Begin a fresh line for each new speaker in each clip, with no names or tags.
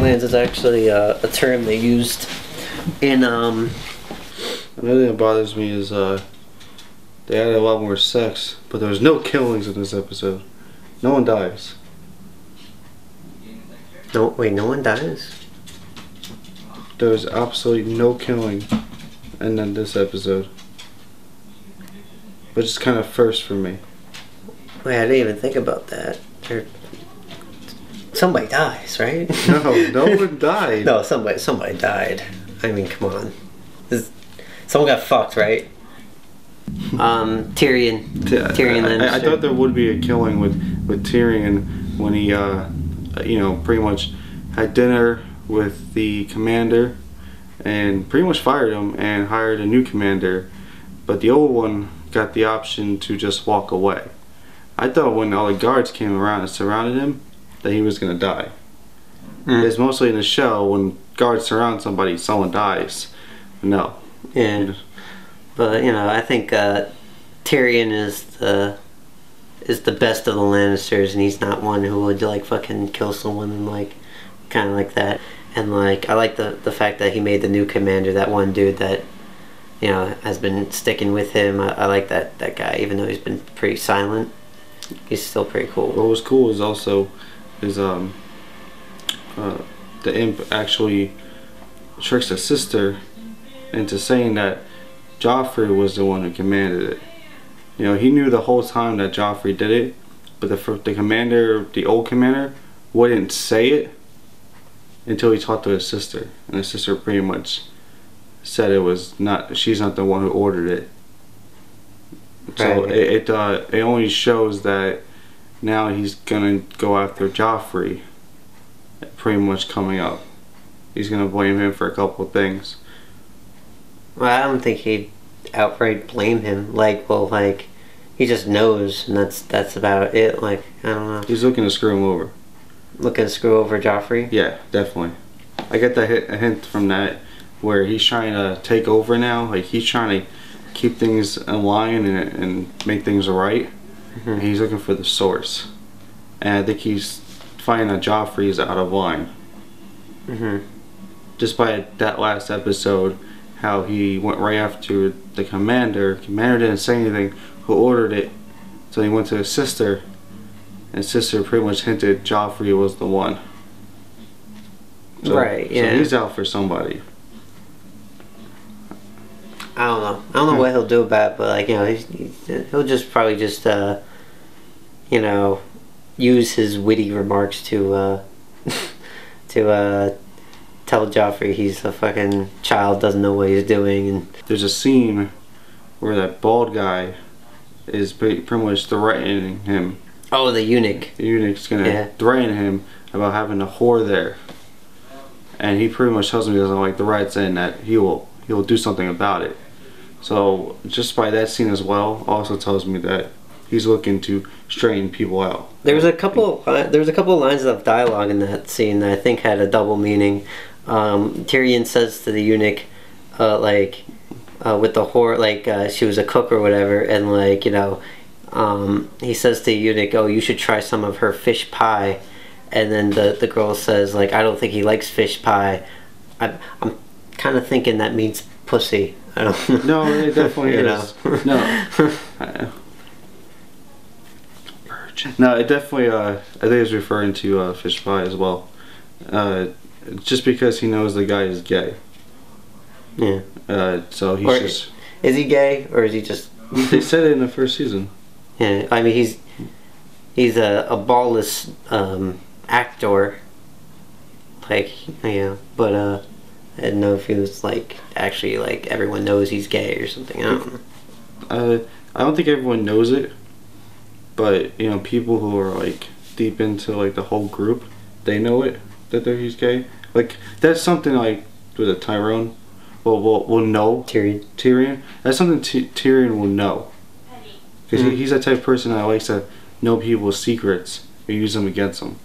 Borderlands is actually a term they used in
Another thing that bothers me is they added a lot more sex, but there was no killings in this episode. No one dies.
No, wait, no one dies?
There was absolutely no killing in this episode. Which is kind of first for me.
Wait, I didn't even think about that. Somebody dies, right?
No one died.
No, somebody died. I mean, come on. Someone got fucked, right? Tyrion. Tyrion Lannister.
I thought there would be a killing with Tyrion when he, pretty much had dinner with the commander and pretty much fired him and hired a new commander. But the old one got the option to just walk away. I thought when all the guards came around and surrounded him that he was gonna die. It's mostly in the show when guards surround somebody, someone dies. No.
Yeah. But I think Tyrion is the best of the Lannisters, and he's not one who would like fucking kill someone and like kind of like that. And like I like the fact that he made the new commander, that one dude that has been sticking with him. I like that guy, even though he's been pretty silent. He's still pretty cool.
What was cool is also the imp actually tricks his sister into saying that Joffrey was the one who commanded it. He knew the whole time that Joffrey did it, but the commander, the old commander, wouldn't say it until he talked to his sister, and his sister pretty much said she's not the one who ordered it. So it only shows that now he's gonna go after Joffrey, pretty much coming up. He's gonna blame him for a couple of things.
Well, I don't think he'd outright blame him. He just knows, and that's about it. Like, I don't know.
He's looking to screw him over.
Looking to screw over Joffrey?
Yeah, definitely. I get a hint from that, where he's trying to take over now. Like, he's trying to keep things in line and make things right. And he's looking for the source. And I think he's finding that Joffrey is out of line. Just by that last episode, how he went right after the commander. Commander didn't say anything, who ordered it. So he went to his sister, and his sister pretty much hinted Joffrey was the one. So,
right, yeah.
So he's out for somebody.
I don't know what he'll do about it, but he'll just probably just use his witty remarks to tell Joffrey he's a fucking child, doesn't know what he's doing. And
there's a scene where that bald guy is pretty much threatening him.
Oh, the eunuch.
The eunuch's gonna threaten him about having a whore there, and he pretty much tells him he doesn't like the rights and that he will do something about it. So just by that scene as well, also tells me that he's looking to straighten people out.
There was a couple of lines of dialogue in that scene that I think had a double meaning. Tyrion says to the eunuch, with the whore, she was a cook or whatever, and he says to the eunuch, "Oh, you should try some of her fish pie," and then the girl says, I don't think he likes fish pie. I'm kind of thinking that means pussy. I don't know.
No, it definitely is. No. No, it definitely, I think it's referring to fish pie as well. Just because he knows the guy is gay.
Yeah.
So he's
is he gay, or is he just...
They said it in the first season.
Yeah, I mean, he's a ballless actor. But I didn't know if he was actually everyone knows he's gay or something. I don't know.
I don't think everyone knows it, but people who are deep into the whole group, they know it that he's gay. That's something with a Tyrone will know. Tyrion. That's something Tyrion will know, because he's that type of person that likes to know people's secrets and use them against them.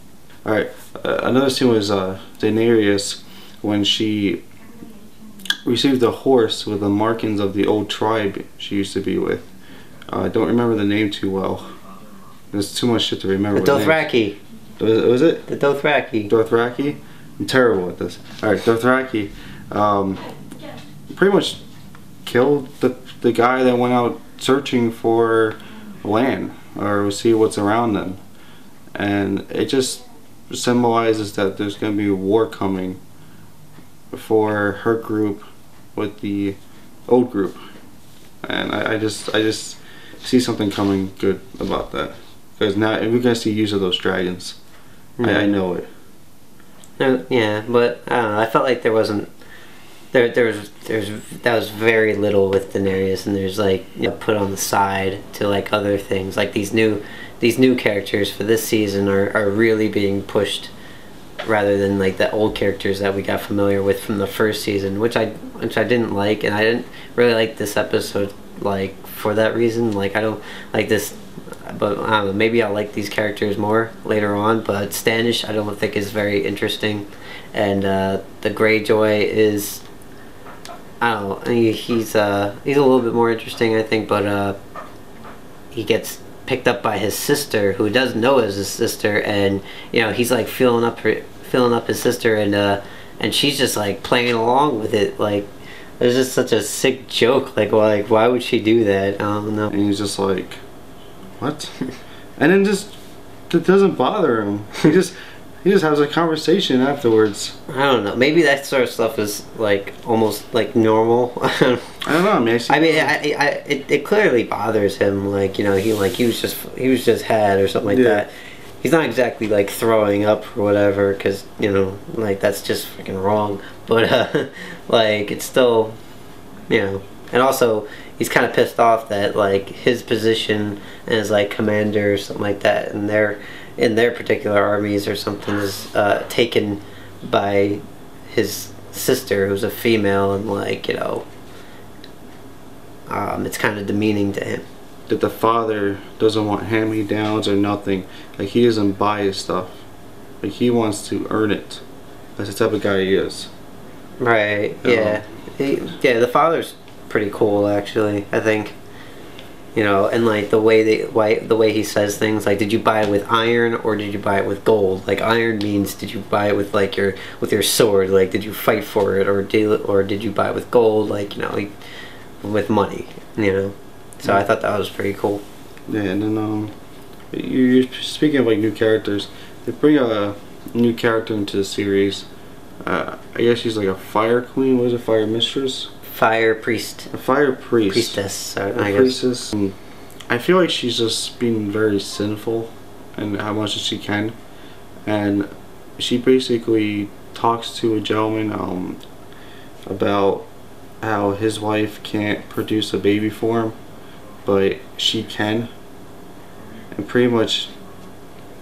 All right. Another scene was Daenerys when she received a horse with the markings of the old tribe she used to be with. I don't remember the name too well. There's too much shit to remember.
The Dothraki.
Was it?
The Dothraki.
Dothraki? I'm terrible at this. Alright, Dothraki pretty much killed the guy that went out searching for land or see what's around them. And it just symbolizes that there's going to be a war coming for her group with the old group. And I just see something coming good about that. Because now we're going to see use of those dragons. I know it.
No, yeah, but I don't know. I felt like there wasn't. That was very little with Daenerys, and there's like, you know, put on the side to like other things. Like these new characters for this season are really being pushed, rather than like the old characters that we got familiar with from the first season, which I didn't like, and I didn't really like this episode like for that reason. Like I don't like this. But I don't know, maybe I'll like these characters more later on. But Stannis, I don't think is very interesting, and the Greyjoy is, I don't know, he's a little bit more interesting, I think. But he gets picked up by his sister, who doesn't know is his sister, and you know he's like filling up his sister, and she's just like playing along with it. Like there's just such a sick joke. Like why would she do that? I don't know.
And he's just like, what? And then just it doesn't bother him. He just has a conversation afterwards.
I don't know. Maybe that sort of stuff is like almost like normal.
I don't know.
It clearly bothers him. Like, you know, he was just had or something like that. He's not exactly like throwing up or whatever, because you know, like that's just freaking wrong. But like it's still, you know, and also he's kind of pissed off that like his position as like commander or something like that in their particular armies or something is taken by his sister, who's a female, and like, you know, it's kind of demeaning to him.
That the father doesn't want hand-me-downs or nothing. Like he doesn't buy his stuff. Like he wants to earn it. That's the type of guy he is.
Right. Yeah. The father's pretty cool, actually, I think. You know, and like the way he says things, like, did you buy it with iron or did you buy it with gold? Like iron means, did you buy it with like your sword? Like, did you fight for it, or did you buy it with gold? Like, you know, like, with money. You know, so I thought that was pretty cool.
Yeah, and then you're speaking of like new characters. They bring a new character into the series. I guess she's like a fire queen. What is it? Fire mistress.
Fire priest.
A fire priest.
Priestess. I guess.
Priestess. I feel like she's just being very sinful and how much as she can. And she basically talks to a gentleman about how his wife can't produce a baby for him, but she can. And pretty much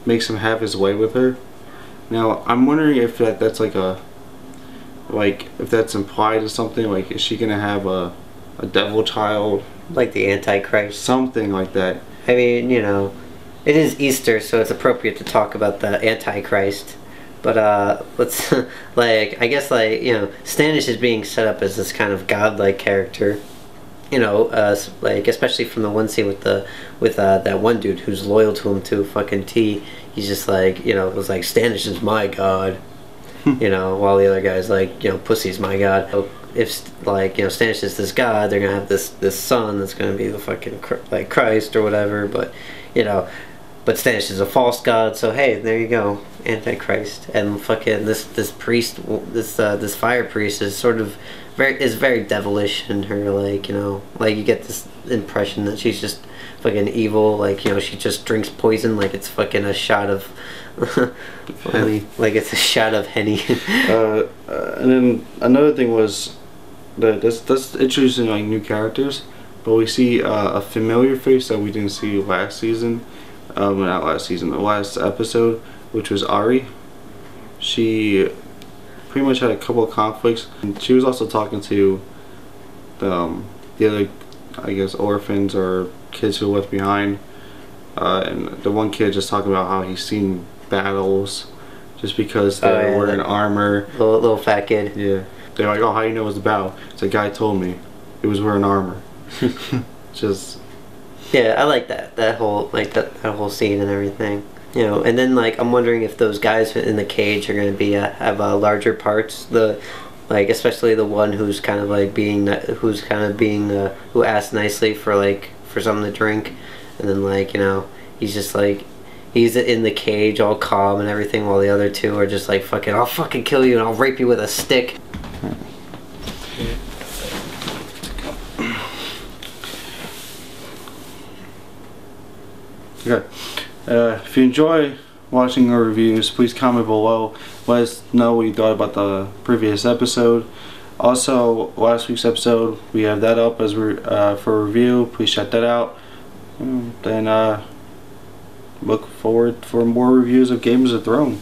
makes him have his way with her. Now, I'm wondering if that's like a... like if that's implied or something, like is she gonna have a devil child,
like the Antichrist,
something like that?
I mean, you know, it is Easter, so it's appropriate to talk about the Antichrist. But let's like, I guess, like, you know, Stannis is being set up as this kind of godlike character, you know, like especially from the one scene with that one dude who's loyal to him to a fucking T. He's just like, you know, it was like, Stannis is my god. You know, while the other guy's like, you know, pussy's my god. So if, like, you know, Stannis is this god, they're gonna have this son that's gonna be the fucking like Christ or whatever. But, you know, but Stannis is a false god. So hey, there you go, Antichrist. And fucking this priest, this fire priest is sort of very devilish in her, like, you know, like you get this impression that she's just fucking evil. Like, you know, she just drinks poison like it's fucking a shot of Henny. Like it's a shot of Henny.
And then another thing was that that's introducing like new characters, but we see a familiar face that we didn't see last season. Not last season, the last episode, which was Arya. She pretty much had a couple of conflicts, and she was also talking to the other, I guess, orphans or kids who were left behind. And the one kid just talking about how he's seen battles just because they're wearing armor.
Little fat kid.
Yeah. They're like, oh, how do you know it was a battle? It's a guy told me it was wearing armor. Just.
Yeah, I like that whole, like that whole scene and everything. You know, and then like I'm wondering if those guys in the cage are going to be have larger parts. Like especially the one who's kind of like being who asked nicely for like for something to drink, and then like you know he's just like he's in the cage all calm and everything, while the other two are just like fucking I'll fucking kill you and I'll rape you with a stick.
Okay. If you enjoy watching our reviews, please comment below. Let us know what you thought about the previous episode. Also, last week's episode, we have that up as for review. Please check that out. Then look forward for more reviews of Games of Thrones.